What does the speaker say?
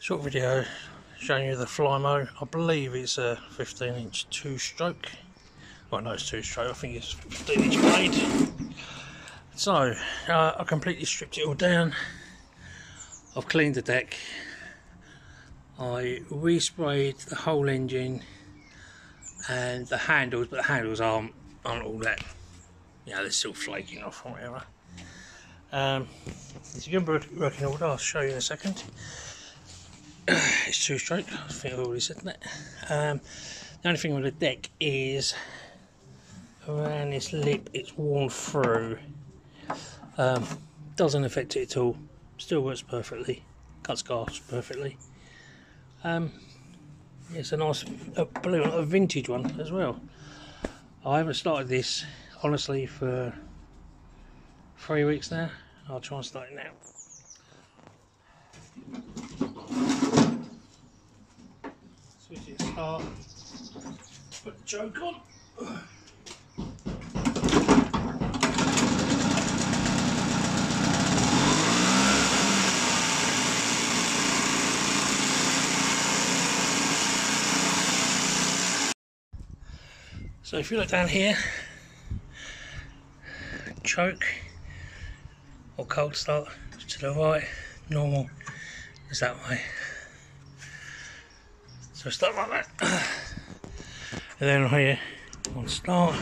Short video showing you the Flymo. I believe it's a 15-inch 2-stroke. Well, no, it's 2-stroke. I think it's 15-inch blade. So I completely stripped it all down. I've cleaned the deck. I resprayed the whole engine and the handles, but the handles aren't all that. You know, they're still flaking off or whatever. It's a good working order. I'll show you in a second. It's 2-stroke. I think I've already said that. The only thing with the deck is around this lip, it's worn through. Doesn't affect it at all. Still works perfectly. Cuts glass perfectly. It's a nice, believe it or not, a vintage one as well. I haven't started this honestly for 3 weeks now. I'll try and start it now. Switch it to start. Put the choke on. So if you look down here, choke or cold start to the right, normal is that way. So start like that, and then here on start,